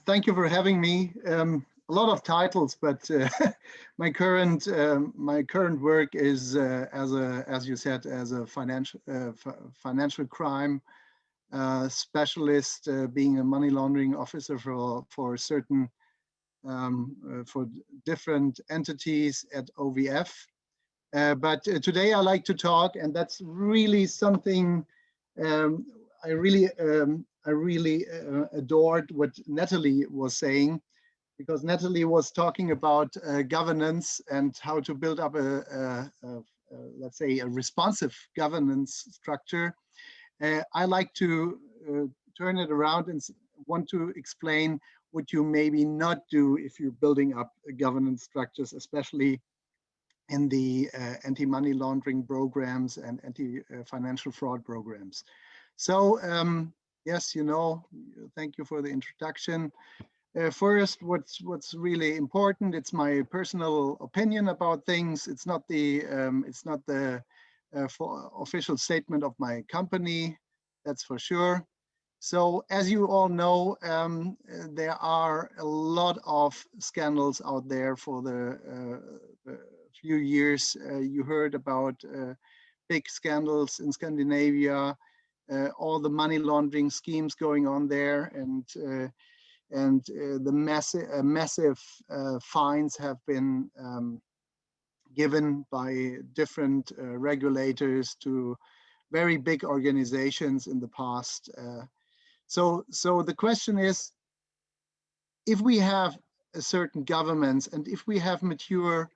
Thank you for having me. A lot of titles, but my current work is as you said, as a financial crime specialist, being a money laundering officer for certain for different entities at OVF. But today I like to talk, and that's really something um, I really adored what Natalie was saying, because Natalie was talking about governance and how to build up let's say, a responsive governance structure. I like to turn it around and want to explain what you maybe not do if you're building up governance structures, especially in the anti-money laundering programs and anti-financial fraud programs. So yes, thank you for the introduction. First, what's really important, it's my personal opinion about things. It's not the official statement of my company, that's for sure. So as you all know, there are a lot of scandals out there for the few years. You heard about big scandals in Scandinavia, all the money laundering schemes going on there, and the massive fines have been given by different regulators to very big organizations in the past. So the question is, if we have a certain governments and if we have mature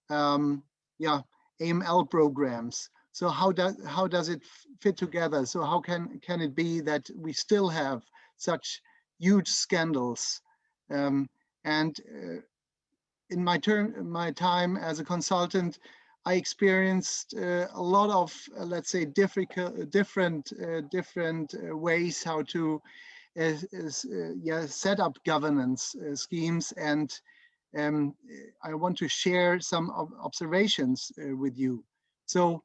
AML programs, so how does it fit together? So how can it be that we still have such huge scandals? In my time as a consultant, I experienced a lot of, let's say, different ways how to set up governance schemes, and I want to share some observations with you. So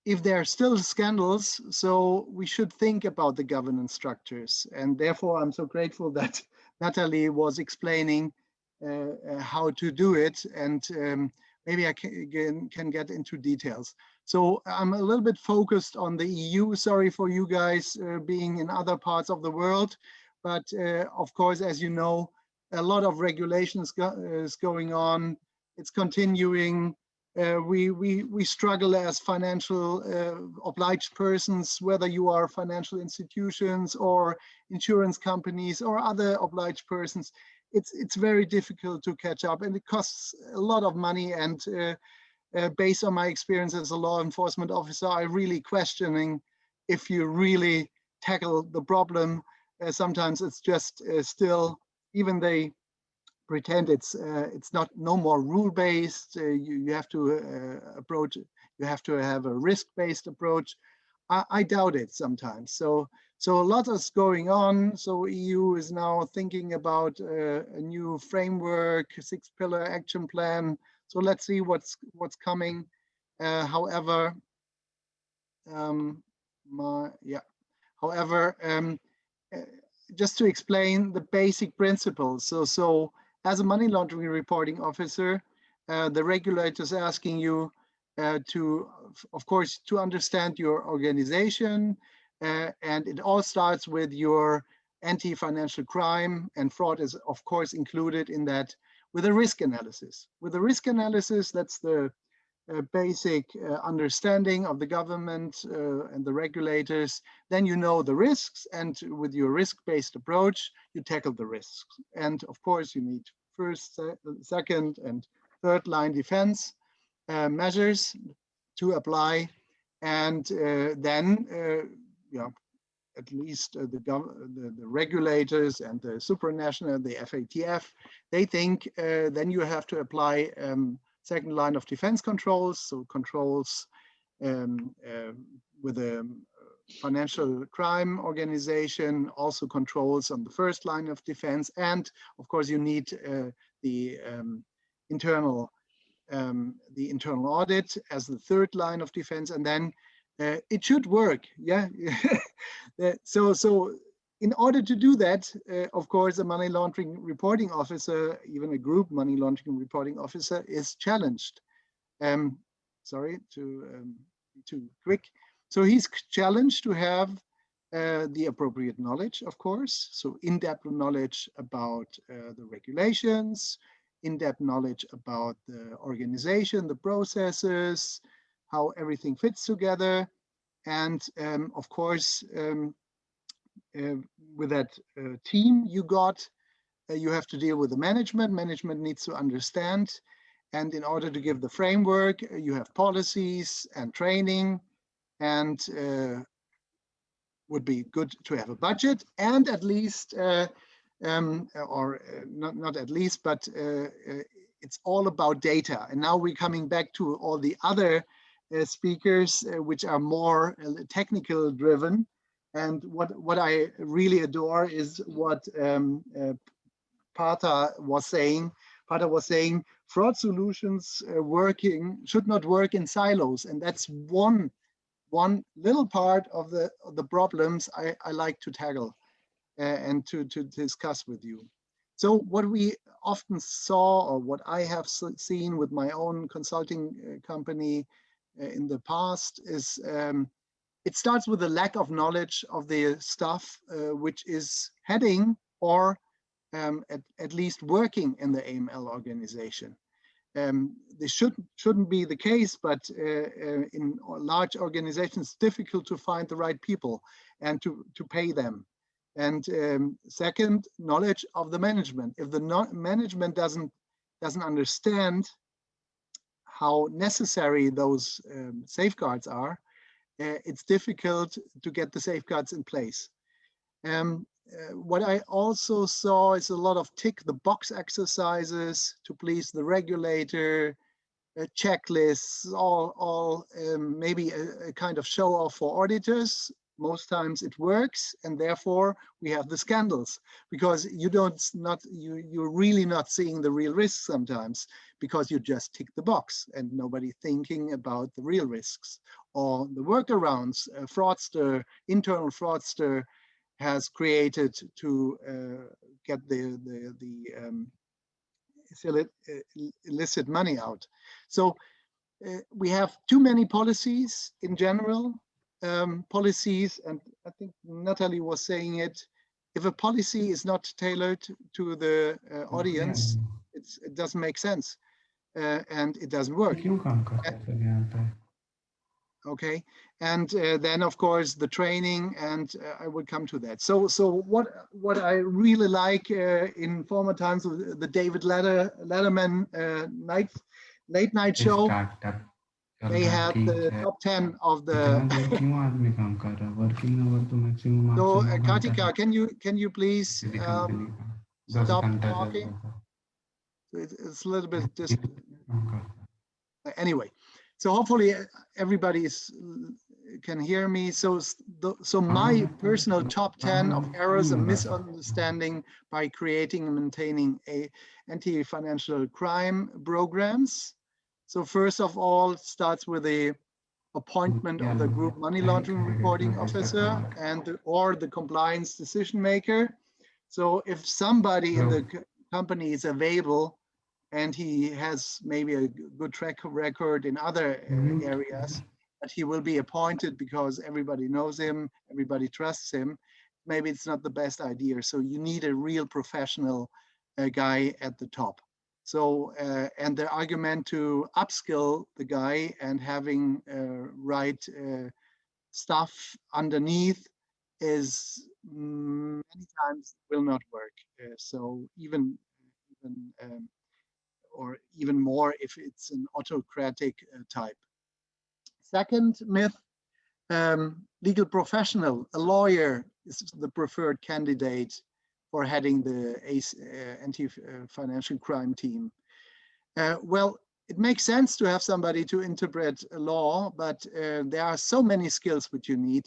if there are still scandals, so we should think about the governance structures, and therefore I'm so grateful that Natalie was explaining how to do it, and maybe I can get into details. So I'm a little bit focused on the EU. Sorry for you guys being in other parts of the world, but of course, as you know, a lot of regulations is going on. It's continuing. We struggle as financial obliged persons, whether you are financial institutions or insurance companies or other obliged persons. It's very difficult to catch up, and it costs a lot of money. And based on my experience as a law enforcement officer, I'm really questioning if you really tackle the problem. Sometimes it's just still, even they pretend it's not no more rule-based. You have to approach. You have to have a risk-based approach. I doubt it sometimes. So a lot is going on. So EU is now thinking about a new framework, a 6-pillar action plan. So let's see what's coming. However, just to explain the basic principles. So as a money laundering reporting officer, the regulator is asking you of course, to understand your organization, and it all starts with your anti-financial crime, and fraud is of course included in that, with a risk analysis. With a risk analysis, that's the basic understanding of the government and the regulators. Then you know the risks, and with your risk-based approach, you tackle the risks. And of course, you need first, second, and third line defense measures to apply, and then at least the regulators and the supranational, the FATF, they think then you have to apply second line of defense controls, so controls with a financial crime organization, also controls on the first line of defense, and of course you need the internal audit as the third line of defense, and then it should work. Yeah. So in order to do that, of course, a money laundering reporting officer, even a group money laundering reporting officer, is challenged. Sorry to be too quick. So he's challenged to have the appropriate knowledge, of course. So in-depth knowledge about the regulations, in-depth knowledge about the organization, the processes, how everything fits together. And of course, with that team you got, you have to deal with the management. Management needs to understand. And in order to give the framework, you have policies and training, and would be good to have a budget, and at least, not at least, but it's all about data. And now we're coming back to all the other speakers, which are more technical driven. And what I really adore is what Partha was saying. Partha was saying fraud solutions should not work in silos, and that's one little part of the problems I like to tackle and to discuss with you. So what we often saw, or what I have seen with my own consulting company in the past, is it starts with a lack of knowledge of the stuff which is heading or at least working in the AML organization. This shouldn't be the case, but in large organizations, it's difficult to find the right people and to pay them. And second, knowledge of the management. If the management doesn't understand how necessary those safeguards are, it's difficult to get the safeguards in place. What I also saw is a lot of tick the box exercises to please the regulator, checklists, all maybe a kind of show off for auditors. Most times it works, and therefore we have the scandals, because you're really not seeing the real risks sometimes, because you just tick the box and nobody thinking about the real risks or the workarounds. A internal fraudster has created to get the illicit money out. So we have too many policies in general. Policies, and I think Natalie was saying it, if a policy is not tailored to the audience, it doesn't make sense, and it doesn't work. Okay, and then of course the training, and I will come to that. So what I really like in former times, the David Letterman late night show, they had the top 10 of the. So Kartika, can you please stop talking? It's a little bit anyway. So hopefully everybody can hear me. So my personal top 10 of errors and misunderstanding by creating and maintaining anti-financial crime programs. So first of all, it starts with the appointment of the group money laundering reporting officer or the compliance decision maker. So if somebody in the company is available and he has maybe a good track record in other areas, but he will be appointed because everybody knows him, everybody trusts him, maybe it's not the best idea. So you need a real professional guy at the top. So, and the argument to upskill the guy and having right stuff underneath is many times will not work. So even or even more if it's an autocratic type. Second myth, legal professional, a lawyer is the preferred candidate for heading the anti-financial crime team. Well, it makes sense to have somebody to interpret a law, but there are so many skills which you need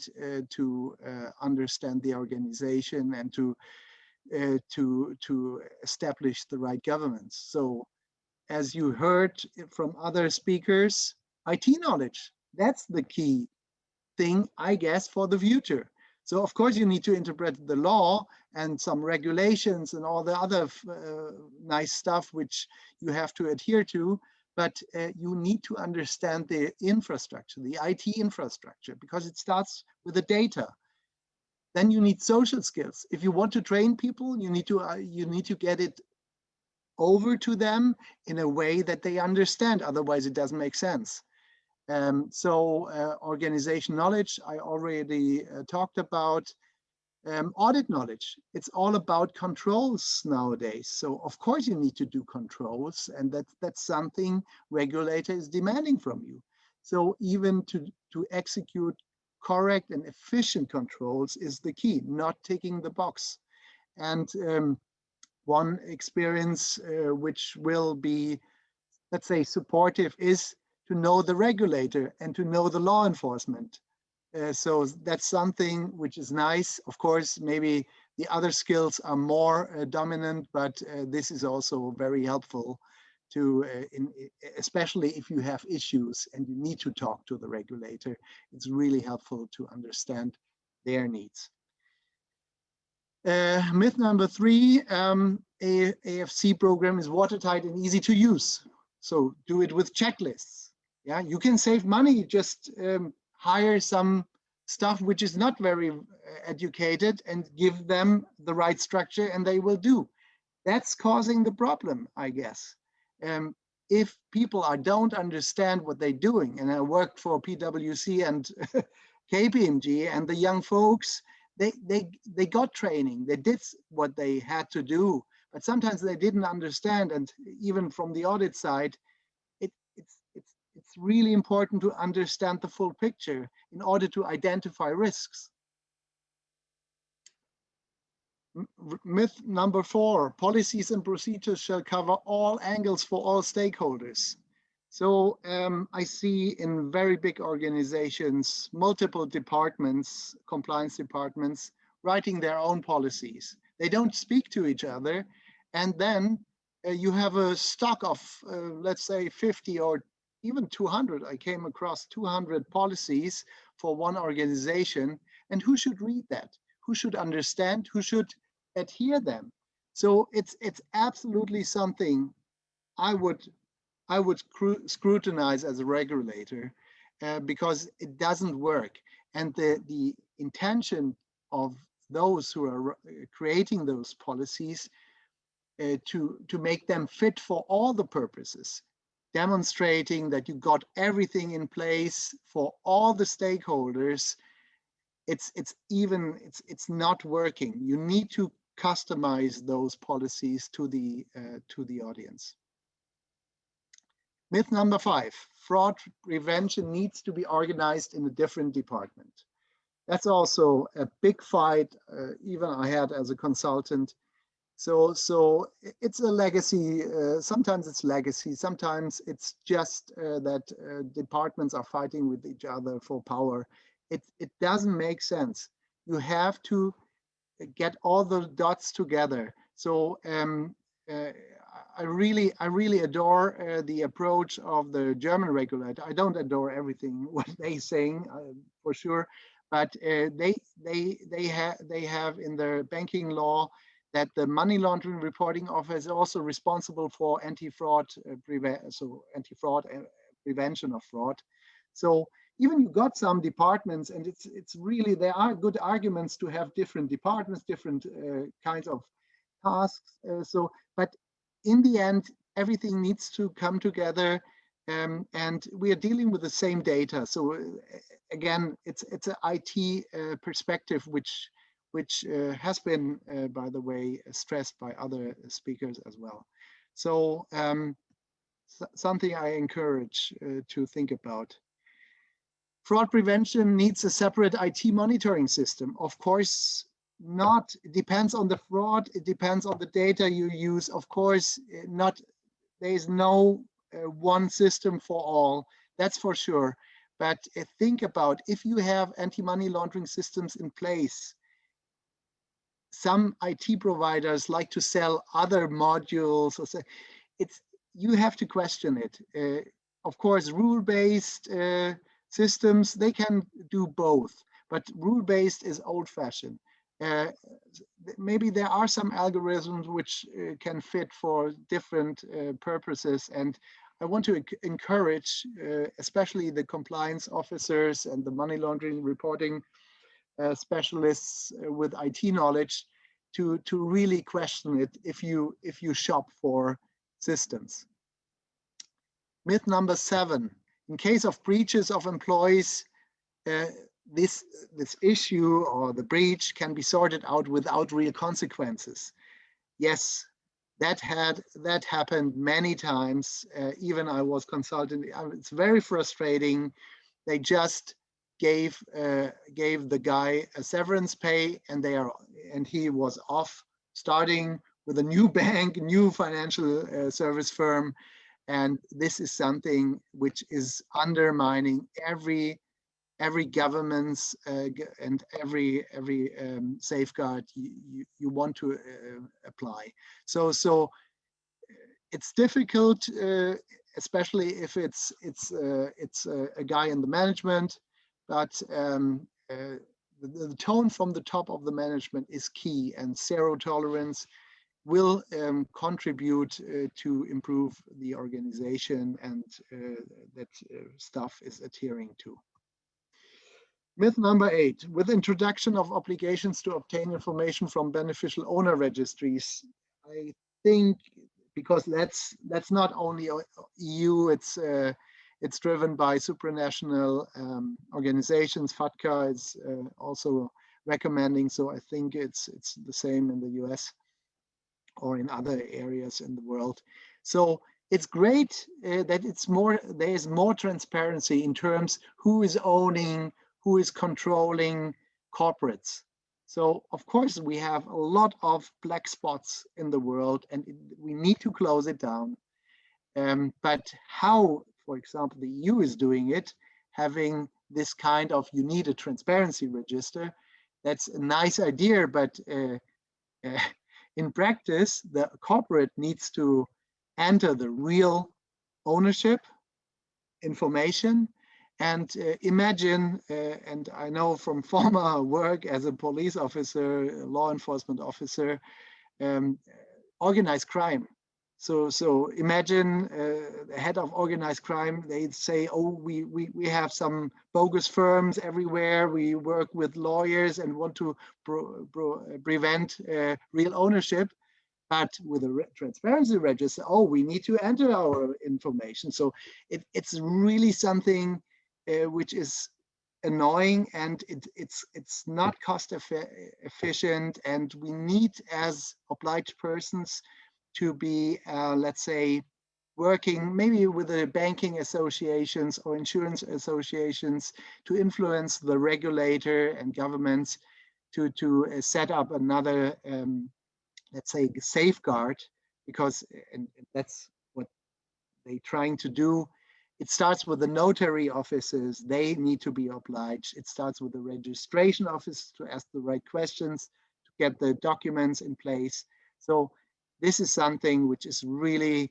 to understand the organization and to establish the right governance. So, as you heard from other speakers, IT knowledge, that's the key thing, I guess, for the future. So of course you need to interpret the law and some regulations and all the other nice stuff which you have to adhere to, but you need to understand the infrastructure, the IT infrastructure, because it starts with the data. Then you need social skills. If you want to train people, you need to get it over to them in a way that they understand. Otherwise, it doesn't make sense. Organization knowledge, I already talked about. Audit knowledge, it's all about controls nowadays. So of course you need to do controls, and that's something regulator is demanding from you. So even to execute correct and efficient controls is the key, not ticking the box. And one experience which will be, let's say, supportive is to know the regulator and to know the law enforcement. So that's something which is nice. Of course, maybe the other skills are more dominant, but this is also very helpful to, especially if you have issues and you need to talk to the regulator. It's really helpful to understand their needs. Myth number 3, AFC program is watertight and easy to use. So do it with checklists. Yeah, you can save money, just hire some stuff which is not very educated and give them the right structure and they will do. That's causing the problem, I guess. If people don't understand what they're doing, and I worked for PwC and KPMG, and the young folks, they got training, they did what they had to do, but sometimes they didn't understand. And even from the audit side, it's really important to understand the full picture in order to identify risks. Myth number 4, policies and procedures shall cover all angles for all stakeholders. So I see in very big organizations, multiple departments, compliance departments, writing their own policies. They don't speak to each other. And then you have a stock of, let's say, 50 or even 200. I came across 200 policies for one organization. And who should read that? Who should understand? Who should adhere them? So it's absolutely something I would scrutinize as a regulator because it doesn't work. And the intention of those who are creating those policies to make them fit for all the purposes, demonstrating that you got everything in place for all the stakeholders, it's not working. You need to customize those policies to the audience. Myth number 5, fraud prevention needs to be organized in a different department. That's also a big fight, even I had as a consultant. So it's a legacy. Sometimes it's legacy. Sometimes it's just that departments are fighting with each other for power. It doesn't make sense. You have to get all the dots together. So I really adore the approach of the German regulator. I don't adore everything what they're saying for sure, but they have in their banking law that the money laundering reporting office is also responsible for anti-fraud prevention of fraud. So even you got some departments, and it's really, there are good arguments to have different departments, different kinds of tasks. But in the end, everything needs to come together, and we are dealing with the same data. So again, it's an IT perspective which has been, by the way, stressed by other speakers as well. So something I encourage to think about. Fraud prevention needs a separate IT monitoring system. Of course not. It depends on the fraud. It depends on the data you use. Of course not. There is no one system for all. That's for sure. But think about if you have anti-money laundering systems in place. Some IT providers like to sell other modules. Or you have to question it. Of course, rule-based systems, they can do both. but rule-based is old-fashioned. Maybe there are some algorithms which can fit for different purposes, and I want to encourage especially the compliance officers and the money laundering reporting specialists with IT knowledge to really question it if you shop for systems. Myth number 7: in case of breaches of employees, this issue or the breach can be sorted out without real consequences. Yes, that happened many times. Even I was consulting. It's very frustrating. They just gave the guy a severance pay, and he was off, starting with a new bank, new financial service firm, and this is something which is undermining every government's and every safeguard you want to apply. So it's difficult, especially if it's a guy in the management, but the tone from the top of the management is key, and zero tolerance will contribute to improve the organization and that staff is adhering to. Myth number 8: with introduction of obligations to obtain information from beneficial owner registries, I think, because that's not only EU, it's driven by supranational organizations. FATCA is also recommending, so I think it's the same in the US or in other areas in the world. So it's great that there is more transparency in terms who is owning, who is controlling corporates. So of course we have a lot of black spots in the world, and we need to close it down. But how, for example, the EU is doing it, having this kind of, you need a transparency register, that's a nice idea, but in practice, the corporate needs to enter the real ownership information. And imagine, and I know from former work as a police officer, law enforcement officer, organized crime. So imagine the head of organized crime, they'd say, oh, we have some bogus firms everywhere. We work with lawyers and want to prevent real ownership. But with a transparency register, oh, we need to enter our information. So it's really something which is annoying, and it's not cost efficient. And we need, as obliged persons, to be, let's say, working maybe with the banking associations or insurance associations to influence the regulator and governments to set up another, let's say, safeguard, because and that's what they're trying to do. It starts with the notary offices. They need to be obliged. It starts with the registration office to ask the right questions, to get the documents in place. So this is something which is really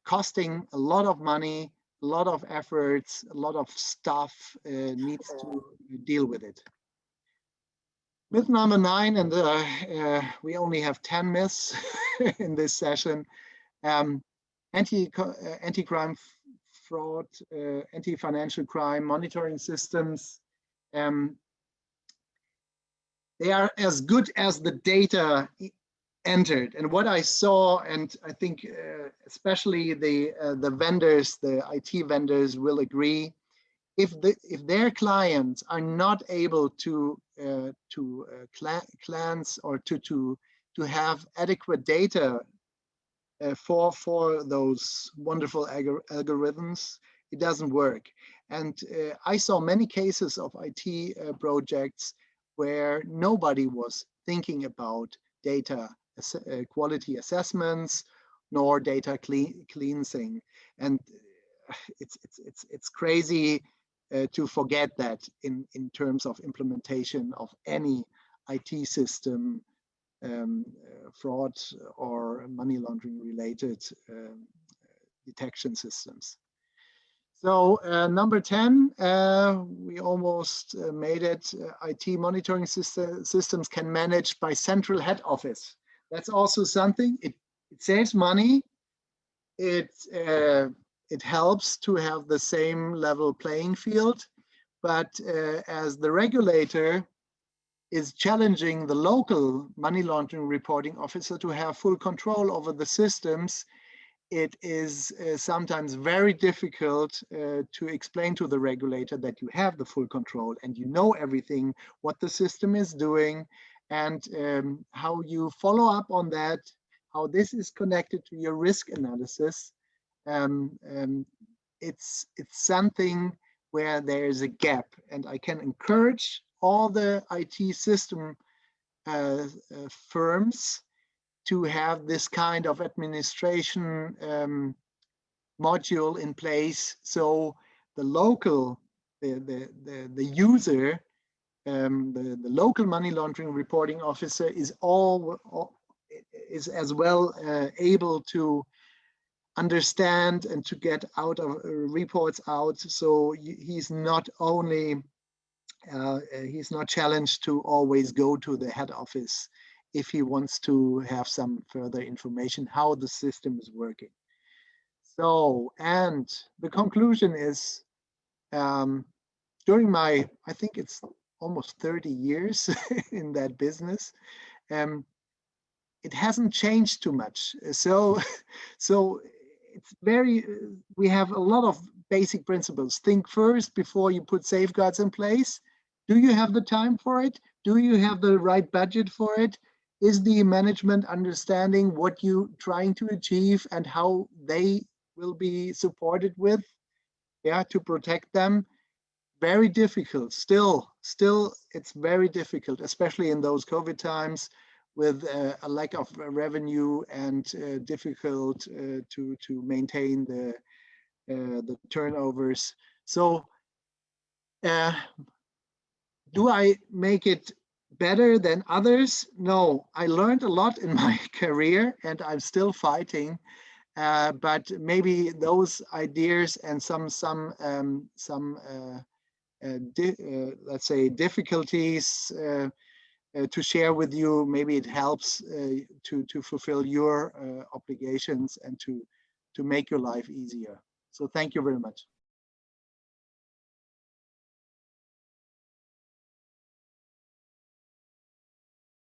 costing a lot of money, a lot of efforts, a lot of staff needs to deal with it. Myth number 9, and we only have 10 myths in this session. Anti-crime fraud, anti-financial crime monitoring systems, they are as good as the data entered. And what I saw, and I think especially the vendors, the IT vendors will agree, if their clients are not able to cleanse or to have adequate data for those wonderful algorithms, it doesn't work. And I saw many cases of IT projects where nobody was thinking about data quality assessments nor data cleansing, and it's crazy to forget that in terms of implementation of any IT system, fraud or money laundering related detection systems. So number 10, we almost made it. IT monitoring systems can manage by central head office. That's also something. It saves money. It helps to have the same level playing field. But as the regulator is challenging the local money laundering reporting officer to have full control over the systems, it is sometimes very difficult to explain to the regulator that you have the full control and you know everything, what the system is doing, and how you follow up on that, how this is connected to your risk analysis. It's something where there is a gap, and I can encourage all the IT system firms to have this kind of administration module in place, so the local, the user, the local money laundering reporting officer is as well able to understand and to get out of reports out. So he's not only he's not challenged to always go to the head office if he wants to have some further information how the system is working. So, and the conclusion is, during my, I think it's almost 30 years in that business, it hasn't changed too much. So it's very, we have a lot of basic principles. Think first before you put safeguards in place. Do you have the time for it? Do you have the right budget for it? Is the management understanding what you're trying to achieve and how they will be supported with, to protect them? Very difficult. Still, it's very difficult, especially in those COVID times, with a lack of revenue and difficult to maintain the turnovers. So, do I make it better than others? No, I learned a lot in my career, and I'm still fighting. But maybe those ideas and let's say difficulties to share with you, maybe it helps to fulfill your obligations and to make your life easier. So thank you very much.